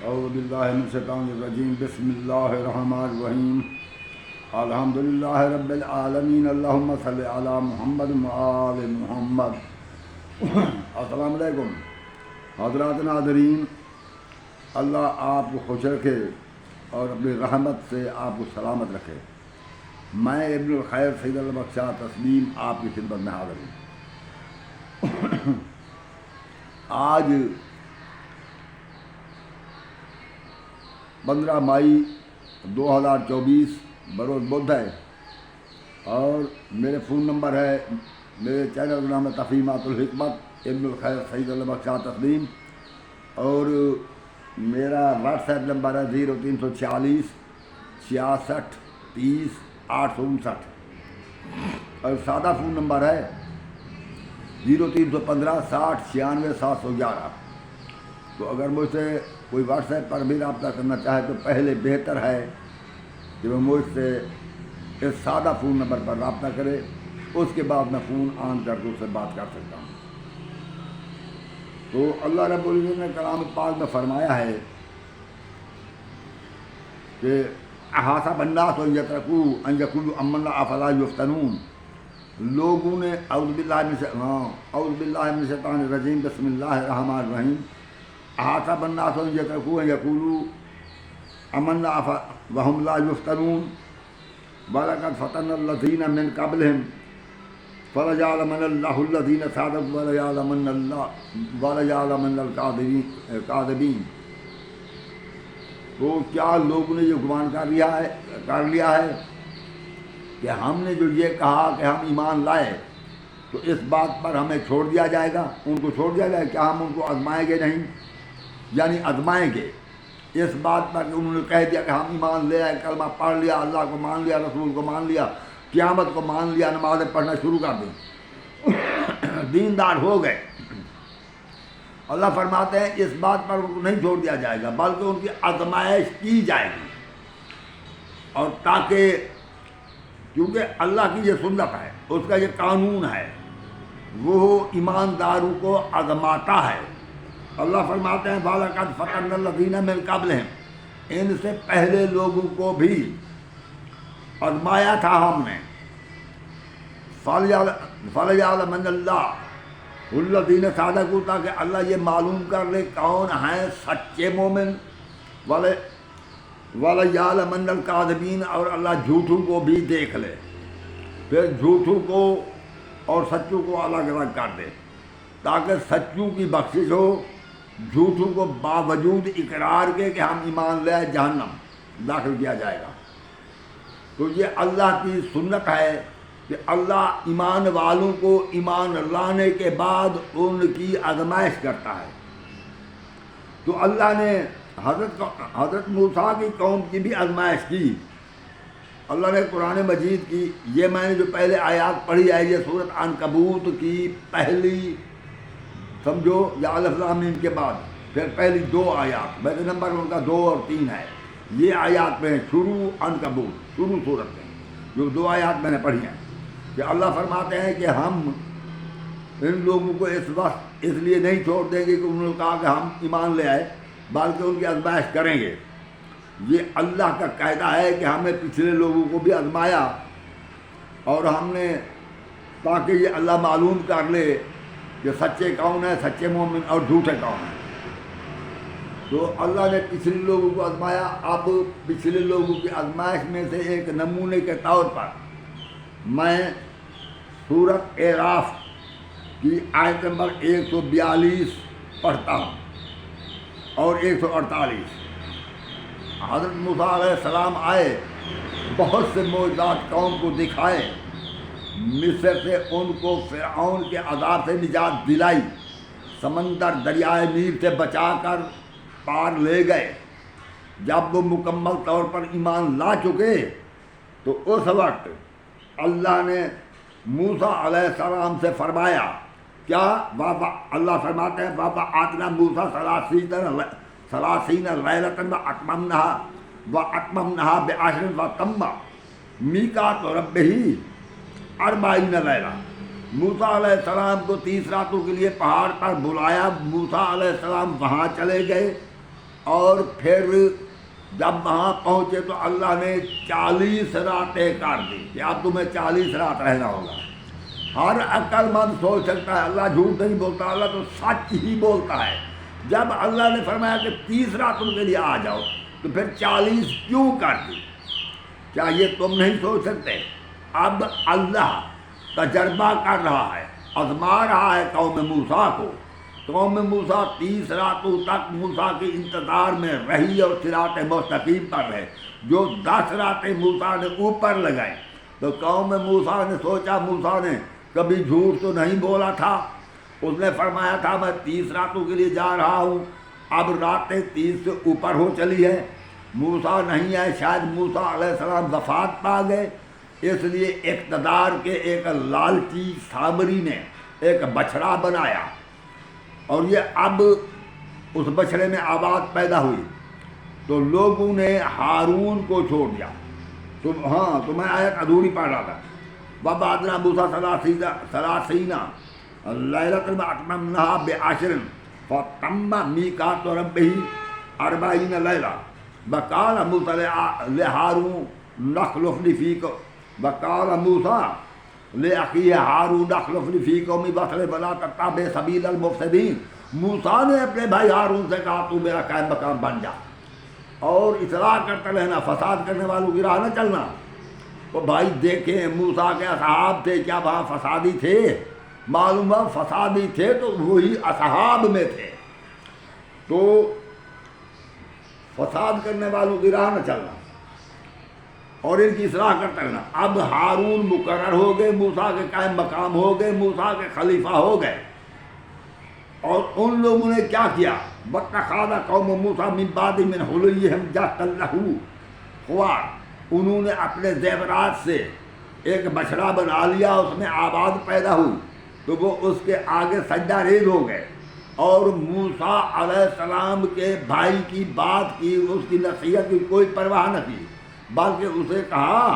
اعوذ باللہ من الشیطان الرجیم بسم اللہ الرحمن الرحیم الحمدللہ رب العالمین اللہم صلی علی محمد وآل محمد۔ السلام علیکم حضرات ناظرین، اللہ آپ کو خوش رکھے اور اپنی رحمت سے آپ کو سلامت رکھے۔ میں ابن الخیر سید البخشا تسلیم آپ کی خدمت میں حاضر ہوں۔ آج 15 مئی 2024 بروز بدھ ہے اور میرے فون نمبر ہے، میرے چینل کا نام ہے تفہیمات الحکمت ابن الخیر سید البخشا تسلیم، اور میرا واٹس ایپ نمبر ہے 0346 66 30 859، اور سادہ فون نمبر ہے 0315 60 96 711۔ تو اگر مجھ سے کوئی واٹس ایپ پر بھی رابطہ کرنا چاہے تو پہلے بہتر ہے کہ وہ مجھ سے اس سادہ فون نمبر پر رابطہ کرے، اس کے بعد میں فون آن کر کے اس سے بات کر سکتا ہوں۔ تو اللہ رب العزت نے کلام پاک میں فرمایا ہے کہ احاسب الناس ان یترکوا ان یقولوا آمنا افلا یفتنون۔ لوگوں نے اعوذ باللہ من الشیطان الرجیم بسم اللہ الرحمن الرحیم احاسب الناس ان یترکوا ان یقولوا آمنا وهم لا یفتنون ولقد فتنا الذین من قبلهم فلیعلمن اللہ الذین صدقوا ولیعلمن الکاذبین۔ تو کیا لوگوں نے یہ گمان کر لیا ہے کہ ہم نے جو یہ کہا کہ ہم ایمان لائے تو اس بات پر ہمیں چھوڑ دیا جائے گا، ان کو چھوڑ دیا جائے گا؟ کیا ہم ان کو آزمائیں گے نہیں؟ یعنی آزمائیں گے اس بات پر کہ انہوں نے کہہ دیا کہ ہم ایمان لے آئے، کلمہ پڑھ لیا، اللہ کو مان لیا، رسول کو مان لیا، قیامت کو مان لیا، نمازیں پڑھنا شروع کر دیں، دیندار ہو گئے۔ اللہ فرماتے ہیں اس بات پر ان کو نہیں چھوڑ دیا جائے گا بلکہ ان کی آزمائش کی جائے گی، اور تاکہ کیونکہ اللہ کی یہ سنت ہے، اس کا یہ قانون ہے، وہ ایمانداروں کو آزماتا ہے۔ اللہ فرماتے ہیں وَلَقَدْ فَتَنَّا الَّذِينَ مِن قَبْلِهِمْ، ان سے پہلے لوگوں کو بھی آزمایا تھا ہم نے۔ فَلْيَعْلَمَنَّ اللَّهُ الَّذِينَ صَدَقُوا، تاکہ اللہ یہ معلوم کر لے کون ہیں سچے مومن، وَلَيَعْلَمَنَّ الْكَاذِبِينَ، اور اللہ جھوٹوں کو بھی دیکھ لے، پھر جھوٹوں کو اور سچوں کو الگ الگ کر دے، تاکہ سچوں کی بخشش ہو، جھوٹوں کو باوجود اقرار کے کہ ہم ایمان لے جہنم داخل کیا جائے گا۔ تو یہ اللہ کی سنت ہے کہ اللہ ایمان والوں کو ایمان لانے کے بعد ان کی آزمائش کرتا ہے۔ تو اللہ نے حضرت موسیٰ کی قوم کی بھی آزمائش کی۔ اللہ نے قرآن مجید کی، یہ میں نے جو پہلے آیات پڑھی ہے، یہ سورۃ عنکبوت کی پہلی سمجھو یا الف لام میم کے بعد پھر پہلی 2 آیات، ویسے نمبر ان کا 2 اور 3 ہے، یہ آیات میں شروع عنکبوت شروع سورت میں جو 2 آیات میں نے پڑھی ہیں، کہ اللہ فرماتے ہیں کہ ہم ان لوگوں کو اس وقت اس لیے نہیں چھوڑ دیں گے کہ انہوں نے کہا کہ ہم ایمان لے آئے، بلکہ ان کی آزمائش کریں گے۔ یہ اللہ کا قاعدہ ہے کہ ہمیں پچھلے لوگوں کو بھی آزمایا، اور ہم نے تاکہ یہ اللہ معلوم کر لے کہ سچے کون ہیں، سچے مومن اور جھوٹے کون ہیں۔ تو اللہ نے پچھلے لوگوں کو آزمایا۔ اب پچھلے لوگوں کی آزمائش میں سے ایک نمونے کے طور پر میں سورۃ اعراف کی آیت نمبر 142 پڑھتا ہوں اور 148۔ حضرت موسیٰ علیہ السلام آئے، بہت سے معجزات قوم کو دکھائے، مصر سے ان کو فرعون کے عذاب سے نجات دلائی، سمندر دریائے نیل سے بچا کر پار لے گئے۔ جب وہ مکمل طور پر ایمان لا چکے تو اس وقت اللہ نے موسیٰ علیہ السلام سے فرمایا، کیا اللہ فرماتے ہیں وَبَعَثْنَا مُوسَىٰ 30 لیلۃ وَأَتْمَمْنَاهَا بِعَشْرٍ فَتَمَّ مِیقَاتُ رَبِّهِ 40 لیلہ۔ موسیٰ علیہ السلام کو 30 راتوں کے لیے پہاڑ پر بلایا، موسیٰ علیہ السلام وہاں چلے گئے اور پھر جب وہاں پہنچے تو اللہ نے 40 راتیں کر دی کہ اب تمہیں 40 رات رہنا ہوگا۔ ہر عقل مند سوچ سکتا ہے اللہ جھوٹ نہیں بولتا، اللہ تو سچ ہی بولتا ہے۔ جب اللہ نے فرمایا کہ 30 رات تم کے لیے آ جاؤ تو پھر 40 کیوں کر دی؟ کیا یہ تم نہیں سوچ سکتے؟ اب اللہ تجربہ کر رہا ہے، آزما رہا ہے قوم موسیٰ کو۔ قوم موسیٰ 30 راتوں تک موسیٰ کے انتظار میں رہی اور صراط مستقیم پر رہے۔ جو 10 راتیں موسیٰ نے اوپر لگائی تو قوم موسیٰ نے سوچا موسیٰ نے کبھی جھوٹ تو نہیں بولا تھا، اس نے فرمایا تھا میں 30 راتوں کے لیے جا رہا ہوں، اب راتیں 30 سے اوپر ہو چلی ہے، موسیٰ نہیں ہے، شاید موسیٰ علیہ السلام وفات پا گئے۔ اس لیے اقتدار کے ایک لالچی سامری نے ایک بچھڑا بنایا اور یہ اب اس بچھڑے میں آواز پیدا ہوئی تو لوگوں نے ہارون کو چھوڑ دیا۔ تو تو میں آیت ادھوری پڑھ رہا تھا، وَبَعَثْنَا مُوسَىٰ ثَلَاثِینَ لَیْلَةً وَأَتْمَمْنَاهَا بِعَشْرٍ فَتَمَّ مِیقَاتُ رَبِّهِ 40 لَیْلَةً وَقَالَ مُوسَىٰ لِهَارُونَ اخْلُفْنِی فِی قَوْمِی وَقَالَ مُوسَىٰ لِأَخِیهِ هَارُونَ اخْلُفْنِی فِی قَوْمِی وَأَصْلِحْ وَلَا تَتَّبِعْ سَبِیلَ الْمُفْسِدِینَ۔ موسیٰ نے اپنے بھائی ہارون سے کہا تو میرا قائم مقام بن جا اور اصلاح کرتے رہنا، فساد کرنے والوں کی راہ نہ چلنا۔ وہ بھائی دیکھیں موسیٰ کے اصحاب تھے، کیا وہاں فسادی تھے؟ معلوم ہوا فسادی تھے تو وہی اصحاب میں تھے، تو فساد کرنے والوں کی راہ نہ چلنا اور ان کی اصلاح کرتے رہنا۔ اب ہارون مقرر ہو گئے، موسیٰ کے قائم مقام ہو گئے، موسیٰ کے خلیفہ ہو گئے، اور ان لوگوں نے کیا کیا؟ وَاتَّخَذَ قَوْمُ مُوسَىٰ مِن بَعْدِهِ مِنْ حُلِيِّهِمْ جَسَدًا لَّهُ خُوَارٌ، انہوں نے اپنے زیورات سے ایک بچھڑا بنا لیا، اس میں آواز پیدا ہوئی تو وہ اس کے آگے سجدہ ریز ہو گئے اور موسیٰ علیہ السلام کے بھائی کی بات کی، اس کی نصیحت کی کوئی پرواہ نہ کی، بلکہ اسے کہا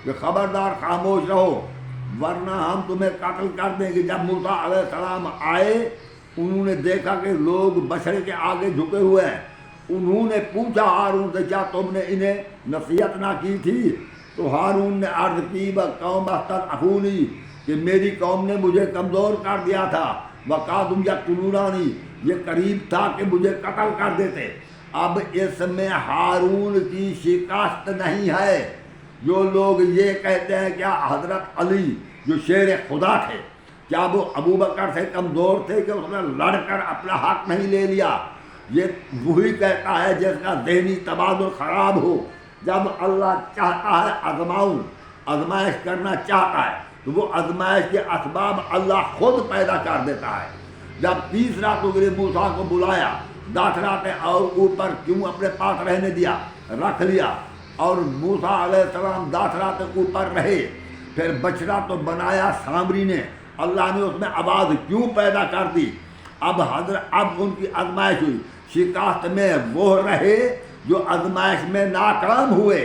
کہ خبردار خاموش رہو ورنہ ہم تمہیں قتل کر دیں گے۔ جب موسیٰ علیہ السلام آئے انہوں نے دیکھا کہ لوگ بچھڑے کے آگے جھکے ہوئے ہیں، انہوں نے پوچھا ہارون سے کیا تم نے انہیں نصیحت نہ کی تھی؟ تو ہارون نے عرض کی قوم استضعفونی کہ میری قوم نے مجھے کمزور کر دیا تھا، وقادوا یقتلوننی یہ قریب تھا کہ مجھے قتل کر دیتے۔ اب اس میں ہارون کی شکست نہیں ہے۔ جو لوگ یہ کہتے ہیں کیا حضرت علی جو شیر خدا تھے کیا وہ ابو بکر سے کمزور تھے کہ اس نے لڑ کر اپنا حق نہیں لے لیا؟ یہ وہی کہتا ہے جس کا ذہنی تبادل خراب ہو۔ جب اللہ چاہتا ہے آزمائش کرنا چاہتا ہے تو وہ آزمائش کے اسباب اللہ خود پیدا کر دیتا ہے۔ جب 30 راتوں کے لیے موسیٰ کو بلایا، 10 راتیں اور اوپر کیوں اپنے پاس رہنے دیا، رکھ لیا، اور موسیٰ علیہ السلام 10 راتیں اوپر رہے، پھر بچڑا تو بنایا سامری نے، اللہ نے اس میں آواز کیوں پیدا کر دی؟ اب ان کی آزمائش ہوئی، شکست میں وہ رہے جو آزمائش میں ناکام ہوئے۔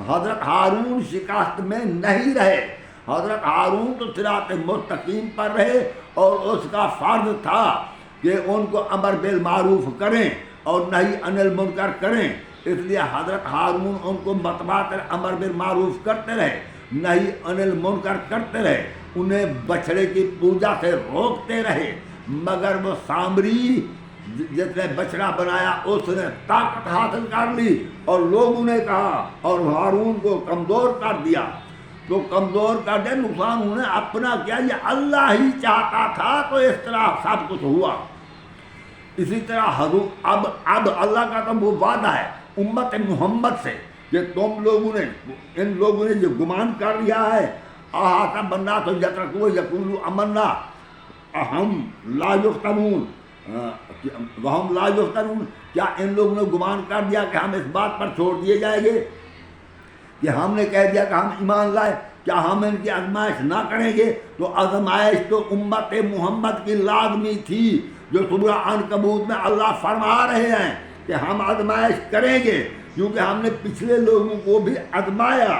حضرت ہارون شکست میں نہیں رہے، حضرت ہارون تو صراط مستقیم پر رہے اور اس کا فرض تھا کہ ان کو امر بالمعروف کریں اور نہی عن المنکر کریں، اس لیے حضرت ہارون ان کو متبادل امر بالمعروف کرتے رہے، نہی عن المنکر کرتے رہے، انہیں بچھڑے کی پوجا سے روکتے رہے، مگر وہ سامری جس نے بچڑا بنایا اس نے طاقت حاصل کر لی اور لوگوں نے کہا اور ہارون کو کمزور کر دیا۔ تو کمزور کر دے نقصان انہوں نے اپنا کیا، یہ اللہ ہی چاہتا تھا تو اس طرح سب کچھ ہوا۔ اسی طرح اب اللہ کا تو وہ وعدہ ہے امت محمد سے کہ تم لوگوں نے ان لوگوں نے جو گمان کر لیا ہے احاطہ بننا تو یترکو یقولو امنا ہم لا یفتنون وہم لا یفتنون، کیا ان لوگوں نے گمان کر دیا کہ ہم اس بات پر چھوڑ دیے جائیں گے کہ ہم نے کہہ دیا کہ ہم ایمان لائے، کیا ہم ان کی آزمائش نہ کریں گے؟ تو آزمائش تو امت محمد کی لازمی تھی، جو سورہ عنکبوت میں اللہ فرما رہے ہیں کہ ہم آزمائش کریں گے، کیونکہ ہم نے پچھلے لوگوں کو بھی آزمایا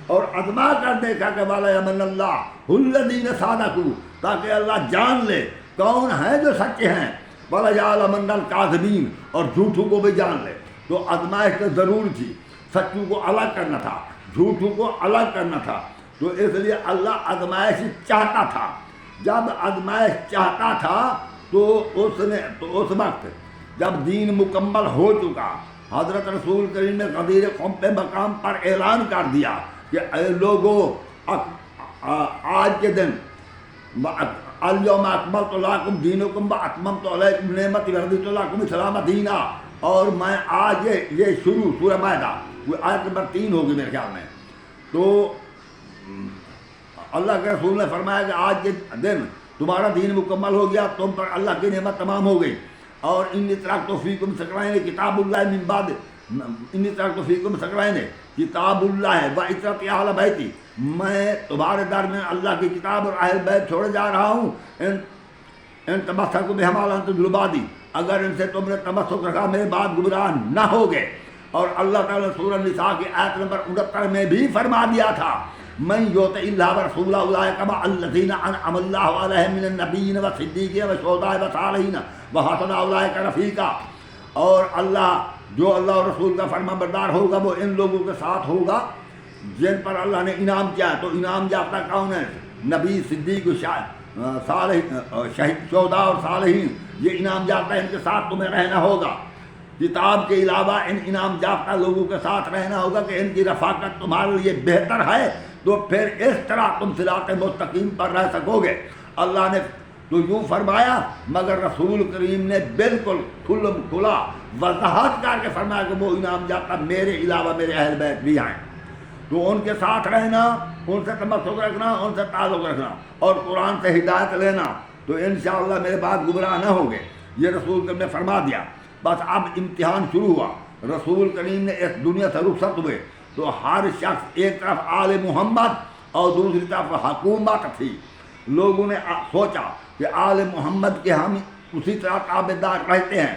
اور آزما کر دیکھا کہ والا یمن اللہ الذین صدقوا، تاکہ اللہ جان لے کون ہیں جو سچے ہیں۔ وَلَيَعْلَمَنَّ الْكَاذِبِينَ، اور جھوٹوں کو بھی جان لے۔ تو آزمائش تو ضرور تھی، سچوں کو الگ کرنا تھا، جھوٹوں کو الگ کرنا تھا، تو اس لیے اللہ آزمائش چاہتا تھا۔ جب آزمائش چاہتا تھا تو اس وقت جب دین مکمل ہو چکا، حضرت رسول کریم نے غدیر قوم پہ مقام پر اعلان کر دیا کہ اے لوگوں، آج کے دن الیوم اکملت لکم دینکم واتممت علیکم نعمتی ورضیت لکم الاسلام دینا، اور میں آج یہ شروع سورہ مائدہ آیت نمبر 3 ہوگی میرے خیال میں، تو اللہ کے رسول نے فرمایا کہ آج کے دن تمہارا دین مکمل ہو گیا، تم پر اللہ کی نعمت تمام ہو گئی، اور انی ترکت فیکم ثقلین کتاب اللہ من بعد انی ترکت فیکم ثقلین کتاب اللہ و عترت اہل بیتی، میں تمہارے درمیان اللہ کی کتاب اور اہل بیت چھوڑے جا رہا ہوں، ان تمسکوا بہما لن تضلوا بعدی، اگر ان سے تم نے تمسک رکھا میرے بعد گمراہ نہ ہوگے۔ اور اللہ تعالیٰ نے سورہ نساء کی آیت نمبر 69 میں بھی فرما دیا تھا من یطع اللہ ورسولہ اولئک مع الذین انعم اللہ علیہم من النبیین والصدیقین والشہداء والصالحین وحسن اولئک رفیقا، اور اللہ جو اللہ اور رسول کا فرما بردار ہوگا وہ ان لوگوں کے ساتھ ہوگا جن پر اللہ نے انعام کیا ہے۔ تو انعام یافتہ کون ہے؟ نبی، صدیق، شہداء اور صالحین، یہ انعام یافتہ، ان کے ساتھ تمہیں رہنا ہوگا۔ کتاب کے علاوہ ان انعام یافتہ لوگوں کے ساتھ رہنا ہوگا کہ ان کی رفاقت تمہارے لیے بہتر ہے، تو پھر اس طرح تم صراط مستقیم پر رہ سکو گے۔ اللہ نے تو یوں فرمایا، مگر رسول کریم نے بالکل کھلم کھلا وضاحت کر کے فرمایا کہ وہ انعام یافتہ میرے علاوہ میرے اہل بیت بھی ہیں، تو ان کے ساتھ رہنا، ان سے تمسک رکھنا، ان سے تعلق رکھنا، اور قرآن سے ہدایت لینا، تو انشاءاللہ میرے بعد گمراہ نہ ہوں گے، یہ رسول کریم نے فرما دیا۔ بس اب امتحان شروع ہوا، رسول کریم نے اس دنیا سے رخصت ہوئے تو ہر شخص ایک طرف آل محمد اور دوسری طرف حکومت تھی۔ لوگوں نے سوچا کہ آل محمد کے ہم اسی طرح تابع دار رہتے ہیں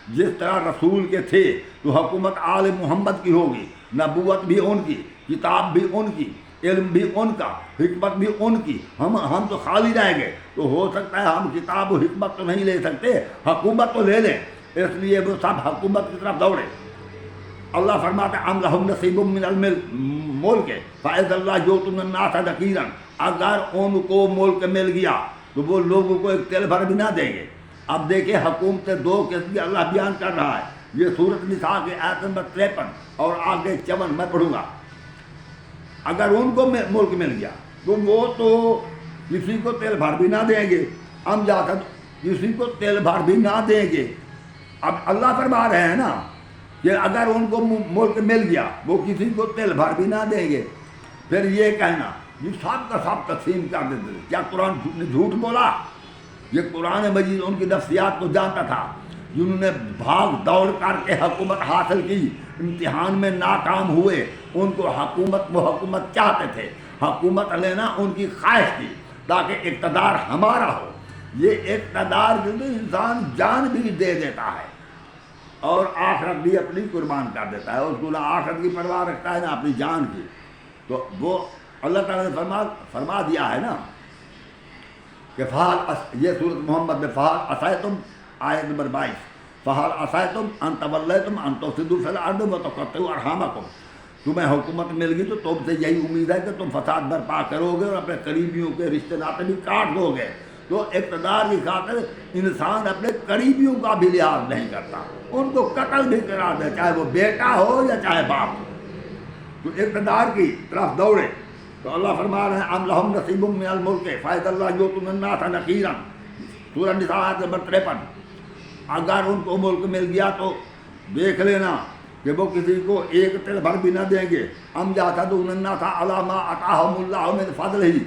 جس طرح رسول کے تھے، تو حکومت آل محمد کی ہوگی، نبوت بھی ان کی، کتاب بھی ان کی، علم بھی ان کا، حکمت بھی ان کی، ہم تو خالی رہ گئے۔ تو ہو سکتا ہے ہم کتاب و حکمت تو نہیں لے سکتے، حکومت تو لے لیں، اس لیے وہ سب حکومت کی طرف دوڑے۔ اللہ فرماتا ہے ام لہم نصیب من الملک فاذا اللہ یؤتی الناس نقیرا، اگر ان کو ملک مل گیا تو وہ لوگوں کو ایک تل بھر بھی نہ دیں گے۔ اب دیکھیں حکومتیں دو قسم کی اللہ بیان کر رہا ہے، یہ سورۃ نساء کی آیت نمبر 53 اور آگے 54 میں پڑھوں گا۔ اگر ان کو ملک مل گیا تو وہ تو کسی کو تل بھر بھی نہ دیں گے، ہم جا کر کسی کو تل بھر بھی نہ دیں گے۔ اب اللہ فرما رہے ہیں نا کہ اگر ان کو ملک مل گیا وہ کسی کو تل بھر بھی نہ دیں گے، پھر یہ کہنا یہ سب کا سب تقسیم کر دیتے تھے۔ کیا قرآن نے جھوٹ بولا؟ یہ قرآن مجید ان کی نفسیات کو جانتا تھا، جنہوں نے بھاگ دوڑ کر کے حکومت حاصل کی، امتحان میں ناکام ہوئے، ان کو وہ حکومت چاہتے تھے، حکومت لینا ان کی خواہش تھی تاکہ اقتدار ہمارا ہو۔ یہ اقتدار جو انسان جان بھی دے دیتا ہے اور آخرت بھی اپنی قربان کر دیتا ہے، اس کو نہ آخرت کی پرواہ رکھتا ہے نہ اپنی جان کی۔ تو وہ اللہ تعالیٰ نے فرما دیا ہے نا کہ یہ سورۃ محمد میں فہل عصیتم آیت نمبر 22 فہل عصیتم ان تولیتم ان تفسدوا فی الارض وتقطعوا ارحامکم، تمہیں حکومت مل گئی تو تم سے یہی امید ہے کہ تم فساد برپا کرو گے اور اپنے قریبیوں کے رشتے ناطے بھی کاٹ دو گے۔ تو اقتدار کی خاطر انسان اپنے قریبیوں کا بھی لحاظ نہیں کرتا، ان کو قتل بھی کرا دے، چاہے وہ بیٹا ہو یا چاہے باپ ہو، تو اقتدار کی طرف دوڑے۔ تو اللہ فرما رہے ہیں ام لہم نصیب من الملک فاذا اللہ یؤتی الناس نقیرا، سورہ نساء آیت نمبر 53۔ اگر ان کو ملک مل گیا تو دیکھ لینا کہ وہ کسی کو ایک تل بھر بھی نہ دیں گے۔ ام یحسدون الناس علی ما آتاہم اللہ من فضلہ،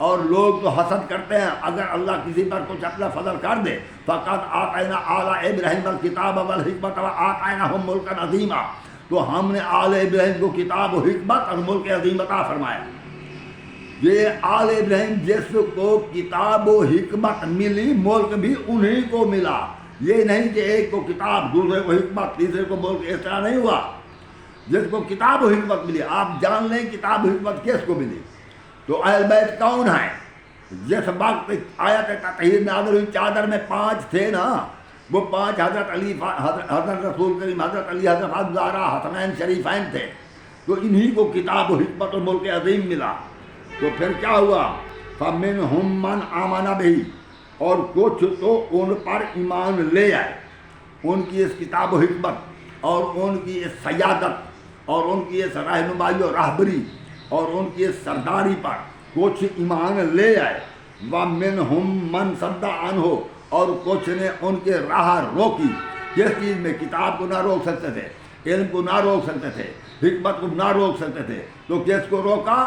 اور لوگ تو حسد کرتے ہیں اگر اللہ کسی پر کچھ اپنا فضل کر دے۔ فقد آتینا آل ابراہیم الکتاب والحکمت وآتیناہم ملکا عظیما، تو ہم نے آل ابراہیم کو کتاب و حکمت اور ملک عظیم عطا فرمایا۔ یہ آل ابراہیم جس کو کتاب و حکمت ملی، ملک بھی انہی کو ملا، یہ نہیں کہ ایک کو کتاب دوسرے کو حکمت تیسرے کو ملک، اس طرح نہیں ہوا۔ جس کو کتاب و حکمت ملی، آپ جان لیں کتاب و حکمت کس کو ملی۔ تو اہل بیت کون ہیں؟ جس وقت آیت تطہیر نازل ہوئی چادر میں 5 تھے نا، وہ 5 حضرت علی، حضرت رسول کریم، حضرت علی، حضرت فاطمہ حسنین شریفین تھے، تو انہی کو کتاب و حکمت و ملک عظیم ملا۔ تو پھر کیا ہوا؟ فَمِنْهُمْ مَنْ آمَنَ بِهِ، اور کچھ تو ان پر ایمان لے آئے، ان کی اس کتاب و حکمت اور ان کی اس سیادت اور ان کی اس رہنمائی و راہبری اور ان کی اس سرداری پر کچھ ایمان لے آئے۔ وَمِنْهُمْ مَنْ صَدَّ عَنْهُ، اور کچھ نے ان کے راہ روکی۔ جس چیز میں کتاب کو نہ روک سکتے تھے، علم کو نہ روک سکتے تھے، حکمت کو نہ روک سکتے تھے، تو کس کو روکا؟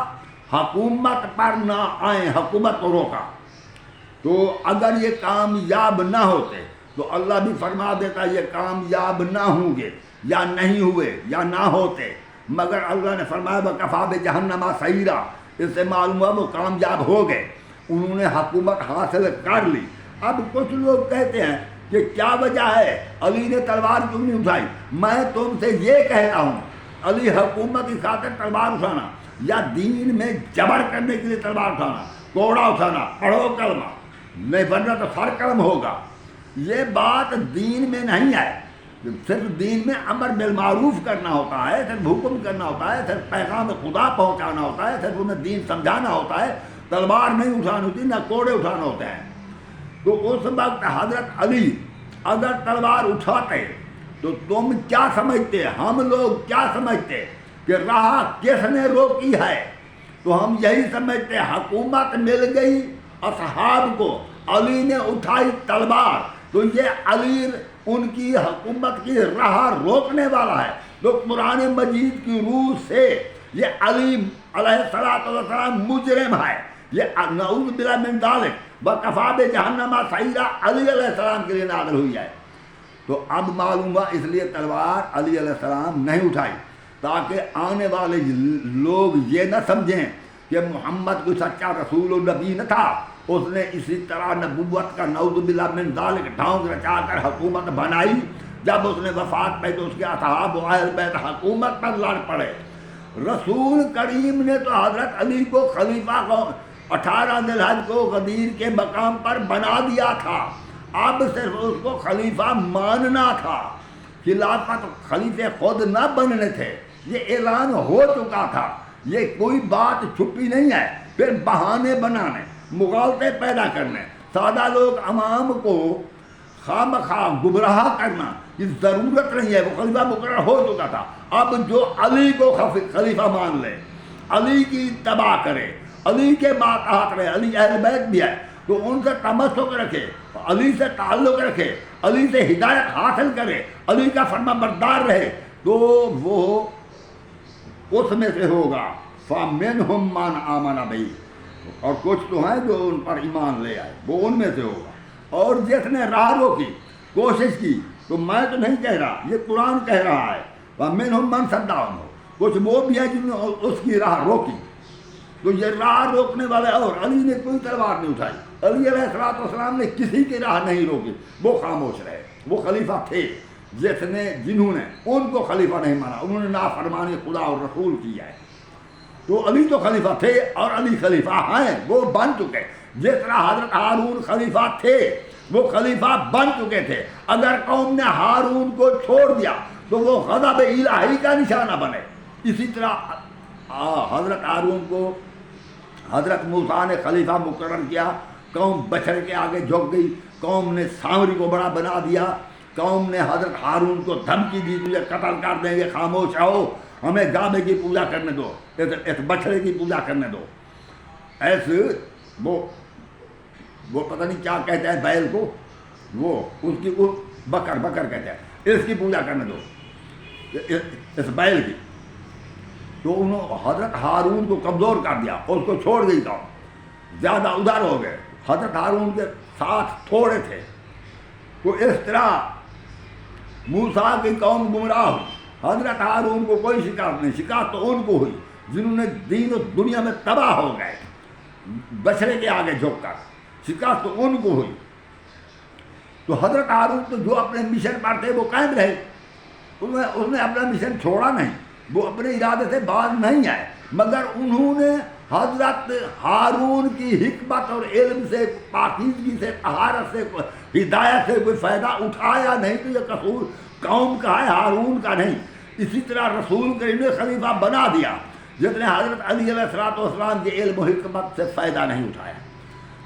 حکومت پر نہ آئیں، حکومت کو روکا۔ تو اگر یہ کامیاب نہ ہوتے تو اللہ بھی فرما دیتا یہ کامیاب نہ ہوں گے، یا نہیں ہوئے یا نہ ہوتے، مگر اللہ نے فرمایا وَكَفَىٰ بِجَهَنَّمَ سَعِيرًا، اس سے معلوم ہوا وہ کامیاب ہو گئے، انہوں نے حکومت حاصل کر لی۔ اب کچھ لوگ کہتے ہیں کہ کیا وجہ ہے علی نے تلوار کیوں نہیں اٹھائی؟ میں تم سے یہ کہتا ہوں، علی حکومت کی خاطر تلوار اٹھانا یا دین میں جبر کرنے کے لیے تلوار اٹھانا، کوڑا اٹھانا، پڑھو کلمہ، نہیں ورنہ تو سر قلم ہوگا، یہ بات دین میں نہیں ہے۔ صرف دین میں امر بالمعروف کرنا ہوتا ہے، صرف حکم کرنا ہوتا ہے، صرف پیغام خدا پہنچانا ہوتا ہے، صرف انہیں دین سمجھانا ہوتا ہے، تلوار نہیں اٹھانی ہوتی، نہ کوڑے اٹھانا ہوتے ہیں۔ تو اس وقت حضرت علی اگر تلوار اٹھاتے تو تم کیا سمجھتے، ہم لوگ کیا سمجھتے کہ راہ کس نے روکی ہے؟ تو ہم یہی سمجھتے حکومت مل گئی اصحاب کو، علی نے اٹھائی تلوار، تو یہ علی ان کی حکومت کی راہ روکنے والا ہے۔ تو قرآن مجید کی روح سے یہ علی علیہ السلام مجرم ہے، یہ نعوذ باللہ من ذالک وَكَفَىٰ بِجَهَنَّمَ سَعِيرًا علی علیہ السلام کے لیے نازل ہوئی ہے۔ تو اب معلوم ہوا اس لیے تلوار علی علیہ السلام نہیں اٹھائی، تاکہ آنے والے لوگ یہ نہ سمجھیں کہ محمد کوئی سچا رسول و نبی نہ تھا، اس نے اسی طرح نبوت کا نعوذ باللہ من ذالک ڈھونگ رچا کر حکومت بنائی، جب اس نے وفات پائی تو اس کے اصحاب و اہل بیت حکومت پر لڑ پڑے۔ رسول کریم نے تو حضرت علی کو خلیفہ کو 18 ذی الحج کو غدیر کے مقام پر بنا دیا تھا، اب صرف اس کو خلیفہ ماننا تھا، خلافت خلیفے خود نہ بننے تھے، یہ اعلان ہو چکا تھا، یہ کوئی بات چھپی نہیں ہے۔ پھر بہانے بنانے، مغالطے پیدا کرنے، سادہ لوگ عوام کو خام خواہ گمراہ کرنا کی ضرورت نہیں ہے، وہ خلیفہ مقرر ہو چکا تھا۔ اب جو علی کو خلیفہ مان لے، علی کی اتباع کرے، علی کے ماتحت رہے، علی اہل بیت بھی ہے تو ان سے تمسک رکھے، علی سے تعلق رکھے، علی سے ہدایت حاصل کرے، علی کا فرما بردار رہے، تو وہ اس میں سے ہوگا۔ فَمِنْهُمْ مَنْ آمَنَ بِهِ، اور کچھ تو ہیں جو ان پر ایمان لے آئے، وہ ان میں سے ہوگا۔ اور جس نے راہ روکی، کوشش کی، تو میں تو نہیں کہہ رہا، یہ قرآن کہہ رہا ہے، فَمِنْهُمْ مَنْ صَدَّ عَنْهُ، کچھ وہ بھی ہیں جنہوں نے اس کی راہ روکی۔ تو یہ راہ روکنے والے، اور علی نے کوئی تلوار نہیں اٹھائی، علی علیہ السلام نے کسی کی راہ نہیں روکی، وہ خاموش رہے، وہ خلیفہ تھے جنہوں نے ان کو خلیفہ نہیں مانا، انہوں نے نافرمانی خدا اور رسول کی ہے۔ تو علی تو خلیفہ تھے اور علی خلیفہ ہیں، وہ بن چکے، جس طرح حضرت ہارون خلیفہ تھے، وہ خلیفہ بن چکے تھے۔ اگر قوم نے ہارون کو چھوڑ دیا تو وہ غضب الہی کا نشانہ بنے۔ اسی طرح حضرت ہارون کو حضرت موسیٰ نے خلیفہ مقرر کیا، قوم بچھڑ کے آگے جھک گئی، قوم نے سامری کو بڑا بنا دیا، قوم نے حضرت ہارون کو دھمکی دی تجھے قتل کر دیں گے، خاموش رہو، ہمیں گابے کی پوجا کرنے دو، اس بچھڑے کی پوجا کرنے دو۔ ایسے وہ پتہ نہیں کیا کہتے ہیں بیل کو، وہ اس کی بکر کہتے ہیں، اس کی پوجا کرنے دو، اس بیل کی۔ تو انہوں حضرت ہارون کو کمزور کر دیا، اس کو چھوڑ گئی قوم، زیادہ ادھر ہو گئے، حضرت ہارون کے ساتھ تھوڑے تھے۔ تو اس طرح موسیٰ کی قوم گمراہ ہوئی، حضرت ہارون کو کوئی شکایت نہیں، شکایت تو ان کو ہوئی جنہوں نے دین و دنیا میں تباہ ہو گئے بچڑے کے آگے جھک کر، شکایت تو ان کو ہوئی۔ تو حضرت ہارون تو جو اپنے مشن پر تھے وہ قائم رہے، اس نے اپنا مشن چھوڑا نہیں، وہ اپنے ارادے سے باز نہیں آئے، مگر انہوں نے حضرت ہارون کی حکمت اور علم سے، پاکیزگی سے، طہارت سے ہدایت سے کوئی فائدہ اٹھایا نہیں تو یہ قصور قوم کا ہے، ہارون کا نہیں۔ اسی طرح رسول کریم نے خلیفہ بنا دیا، جس نے حضرت علی علیہ السلام کے علم و حکمت سے فائدہ نہیں اٹھایا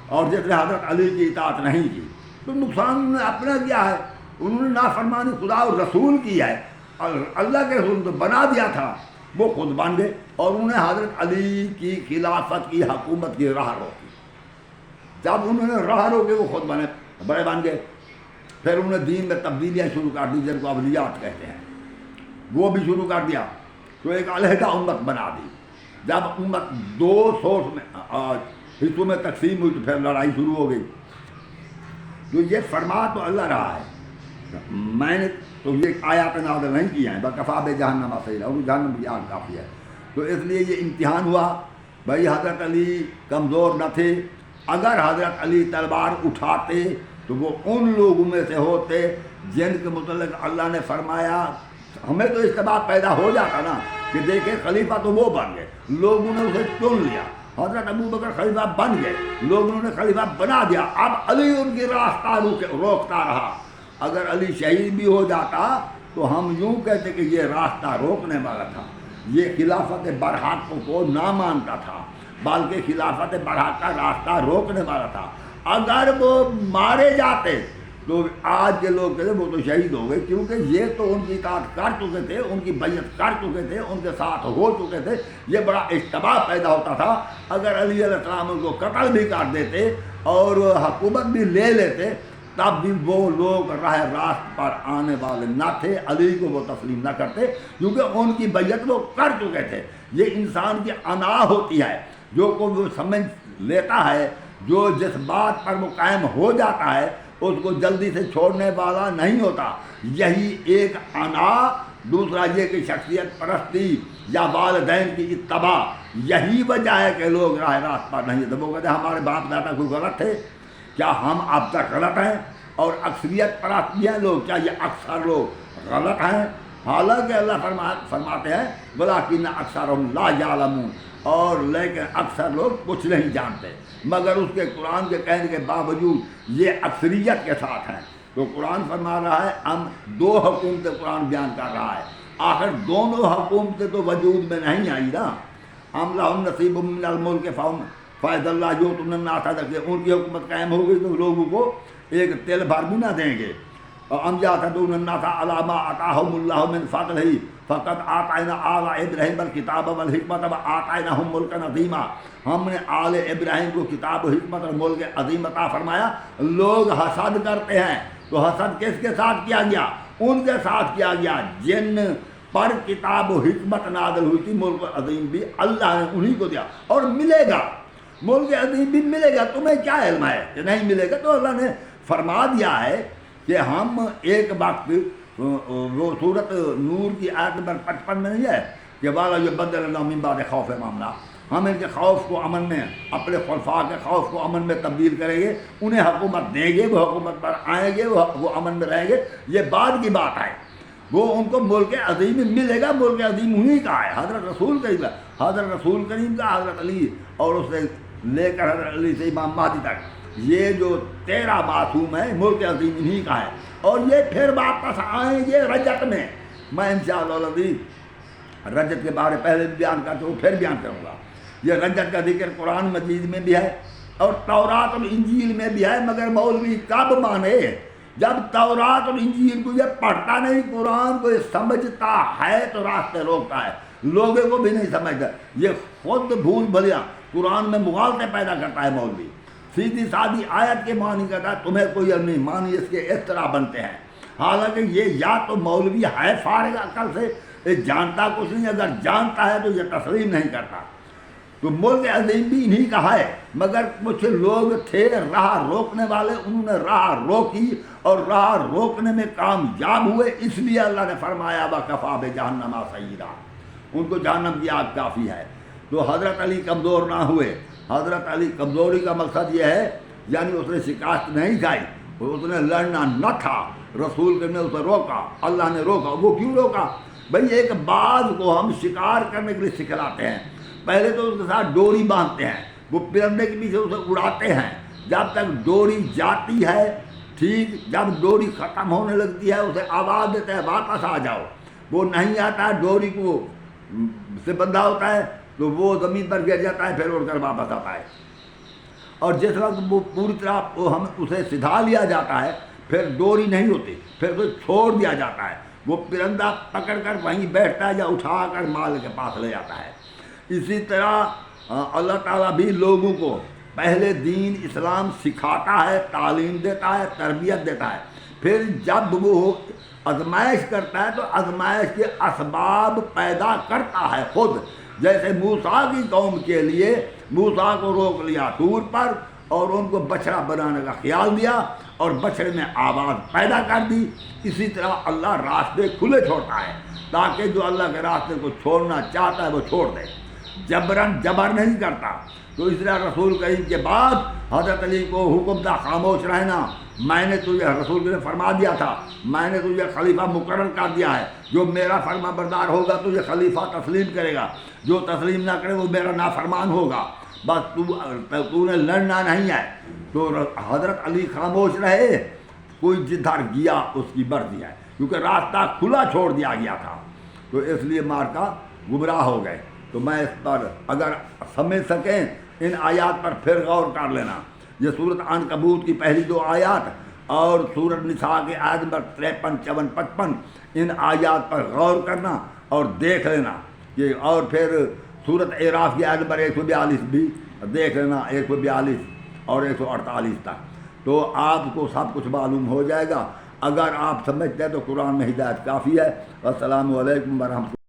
اور جس نے حضرت علی کی اطاعت نہیں کی تو نقصان انہوں نے اپنا کیا ہے۔ انہوں نے نافرمانی خدا اور رسول کی ہے، اور اللہ کے رسول تو بنا دیا تھا، وہ خود بن گئے اور انہوں نے حضرت علی کی خلافت کی حکومت کی راہ روکی۔ جب انہوں نے راہ روکے وہ خود بڑے بن گئے، پھر انہوں نے دین میں تبدیلیاں شروع کر دی جن کو ابلیات کہتے ہیں، وہ بھی شروع کر دیا تو ایک علیحدہ امت بنا دی۔ جب امت 200 حصوں میں تقسیم ہوئی تو پھر لڑائی شروع ہو گئی۔ تو یہ فرما تو اللہ رہا ہے، میں نے تو یہ آیات نازل نہیں کی ہیں، بکفا بے جہنم سعیرا، اور جہنم کی آگ کافی ہے۔ تو اس لیے یہ امتحان ہوا، بھائی حضرت علی کمزور نہ تھے، اگر حضرت علی تلوار اٹھاتے تو وہ ان لوگوں میں سے ہوتے جن کے متعلق اللہ نے فرمایا۔ ہمیں تو اشتباہ پیدا ہو جاتا نا کہ دیکھیں خلیفہ تو وہ بن گئے، لوگوں نے اسے چن لیا، حضرت ابو بکر خلیفہ بن گئے، لوگوں نے خلیفہ بنا دیا، اب علی ان کی راستہ روکتا رہا۔ اگر علی شہید بھی ہو جاتا تو ہم یوں کہتے کہ یہ راستہ روکنے والا تھا، یہ خلافت برحق کو نہ مانتا تھا بلکہ خلافت برحق کا راستہ روکنے والا تھا۔ اگر وہ مارے جاتے تو آج کے لوگ کہتے وہ تو شہید ہو گئے، کیونکہ یہ تو ان کی اطاعت کر چکے تھے، ان کی بیعت کر چکے تھے، ان کے ساتھ ہو چکے تھے۔ یہ بڑا اشتباہ پیدا ہوتا تھا۔ اگر علی علیہ السلام ان کو قتل بھی کر دیتے اور حکومت بھی لے لیتے تب بھی وہ لوگ راہ راست پر آنے والے نہ تھے، علی کو وہ تسلیم نہ کرتے، کیونکہ ان کی بیعت وہ کر چکے تھے۔ یہ انسان کی انا ہوتی ہے، جو کو وہ سمجھ لیتا ہے، جو جس بات پر وہ قائم ہو جاتا ہے اس کو جلدی سے چھوڑنے والا نہیں ہوتا۔ یہی ایک انا، دوسرا یہ کہ شخصیت پرستی یا والدین کی اتباع، یہی وجہ ہے کہ لوگ راہ راست پر نہیں تھے۔ وہ کہتے ہیں ہمارے باپ دادا کوئی غلط تھے، کیا ہم اب تک غلط ہیں؟ اور اکثریت پرستی ہیں لوگ، کیا یہ اکثر لوگ غلط ہیں؟ حالانکہ اللہ فرماتے ہیں وَلَٰكِنَّ أَكْثَرَهُمْ لَا يَعْلَمُونَ، اور لیکن اکثر لوگ کچھ نہیں جانتے، مگر اس کے قرآن کے کہنے کے باوجود یہ اکثریت کے ساتھ ہیں۔ تو قرآن فرما رہا ہے، ہم دو حکومتیں قرآن بیان کر رہا ہے، آخر دونوں حکومتیں تو وجود میں نہیں آئی نا۔ ہم لہم نصیب من الملک فائد اللہ جو تم نے ناتا کہ ان کی حکومت قائم ہو گئی تو لوگوں کو ایک تل بھر بھی نہ دیں گے۔ اور ہم جاتا تو الناس علی ما آتاہم اللہ من فضلہ فقط آتینا آل ابراہیم الکتاب والحکمت وآتیناہم ملکا عظیما، ہم نے آل ابراہیم کو کتاب و حکمت اور ملک عظیم عطا فرمایا۔ لوگ حسد کرتے ہیں تو حسد کس کے ساتھ کیا گیا؟ ان کے ساتھ کیا گیا جن پر کتاب و حکمت نازل ہوئی تھی۔ ملک عظیم بھی اللہ نے انہی کو دیا، اور ملے گا، ملک عظیم بھی ملے گا۔ تمہیں کیا علم ہے کہ نہیں ملے گا؟ تو اللہ نے فرما دیا ہے کہ ہم ایک وقت، وہ سورت نور کی آیت نمبر 55 میں نہیں ہے کہ والا جو بدل اللہ من بعد خوف معاملہ، ہم ان کے خوف کو امن میں، اپنے خلفاء کے خوف کو امن میں تبدیل کریں گے، انہیں حکومت دیں گے، وہ حکومت پر آئیں گے، وہ امن میں رہیں گے۔ یہ بعد کی بات ہے، وہ ان کو ملک عظیم ملے گا۔ ملک عظیم انہی کا ہے، حضرت رسول کریم کا، حضرت رسول کریم کا، حضرت علی اور اس سے لے کر حضرت علی سے امام مہدی تک، یہ جو 13 معصوم ہے، ملک عظیم انہی کا ہے۔ اور یہ پھر واپس آئیں گے رجت میں۔ میں انشاءاللہ العزیز رجت کے بارے پہلے بھی بیان کر چکا ہوں، پھر بیان کروں گا۔ یہ رجت کا ذکر قرآن مجید میں بھی ہے اور تورات اور انجیل میں بھی ہے، مگر مولوی کب مانے؟ جب تورات اور انجیل کو یہ پڑھتا نہیں، قرآن کو یہ سمجھتا ہے تو راستے روکتا ہے، لوگوں کو بھی نہیں سمجھتا، یہ خود بھول بھلیاں قرآن میں مغالطے پیدا کرتا ہے مولوی۔ سیدھی سادھی آیت کے معنی کہتا ہے تمہیں کوئی علم نہیں، معنی اس کے اس طرح بنتے ہیں، حالانکہ یہ یا تو مولوی ہے فارغ عقل سے، یہ جانتا کچھ نہیں، اگر جانتا ہے تو یہ تسلیم نہیں کرتا۔ تو ملک عظیم بھی انہی کا ہے، مگر کچھ لوگ تھے راہ روکنے والے، انہوں نے راہ روکی اور راہ روکنے میں کامیاب ہوئے، اس لیے اللہ نے فرمایا وَكَفَىٰ بِجَهَنَّمَ سَعِيرًا، ان کو جہنم کی آگ کافی ہے۔ تو حضرت علی کمزور نہ ہوئے۔ حضرت علی کمزوری کا مقصد یہ ہے، یعنی اس نے شکست نہیں کھائی، اس نے لڑنا نہ تھا، رسول نے اسے روکا، اللہ نے روکا۔ وہ کیوں روکا؟ بھئی ایک باز کو ہم شکار کرنے کے لیے سکھلاتے ہیں، پہلے تو اس کے ساتھ ڈوری باندھتے ہیں، وہ پرندے کے پیچھے اسے اڑاتے ہیں، جب تک ڈوری جاتی ہے ٹھیک جب ڈوری ختم ہونے لگتی ہے اسے آواز دیتا ہے واپس آ جاؤ، وہ نہیں آتا ہے، ڈوری کو سے بندھا ہوتا ہے تو وہ زمین پر گر جاتا ہے، پھر اڑ کر واپس آتا ہے۔ اور جس وقت وہ پوری طرح ہم اسے سدھا لیا جاتا ہے پھر ڈوری نہیں ہوتی، پھر اسے چھوڑ دیا جاتا ہے، وہ پرندہ پکڑ کر وہیں بیٹھتا ہے یا اٹھا کر مال کے پاس لے جاتا ہے۔ اسی طرح اللہ تعالیٰ بھی لوگوں کو پہلے دین اسلام سکھاتا ہے، تعلیم دیتا ہے، تربیت دیتا ہے، پھر جب وہ آزمائش کرتا ہے تو آزمائش کے اسباب پیدا کرتا ہے خود۔ جیسے موسیٰ کی قوم کے لیے موسیٰ کو روک لیا طور پر اور ان کو بچڑا بنانے کا خیال دیا اور بچڑے میں آواز پیدا کر دی، اسی طرح اللہ راستے کھلے چھوڑتا ہے تاکہ جو اللہ کے راستے کو چھوڑنا چاہتا ہے وہ چھوڑ دے، جبر نہیں کرتا۔ تو اس طرح رسول کریم کے بعد حضرت علی کو حکم تھا خاموش رہنا، میں نے تجھے، رسول نے فرما دیا تھا میں نے تجھے خلیفہ مقرر کر دیا ہے، جو میرا فرما بردار ہوگا تجھے خلیفہ تسلیم کرے گا، جو تسلیم نہ کرے وہ میرا نافرمان ہوگا، بس تو نے لڑنا نہیں ہے۔ تو حضرت علی خاموش رہے، کوئی جدھر گیا اس کی مرضی ہے، کیونکہ راستہ کھلا چھوڑ دیا گیا تھا، تو اس لیے مارکا گمراہ ہو گئے۔ تو میں اس پر اگر سمجھ سکیں ان آیات پر پھر غور کر لینا، یہ سورۃ عنکبوت کی پہلی 2 آیات اور سورۃ نساء کے آیت نمبر 53، 54، 55 ان آیات پر غور کرنا اور دیکھ لینا کہ، اور پھر سورۃ اعراف کی آیت نمبر 142 بھی دیکھ لینا، 142 اور 148 تک، تو آپ کو سب کچھ معلوم ہو جائے گا۔ اگر آپ سمجھتے ہیں تو قرآن میں ہدایت کافی ہے۔ السلام علیکم ورحمۃ اللہ۔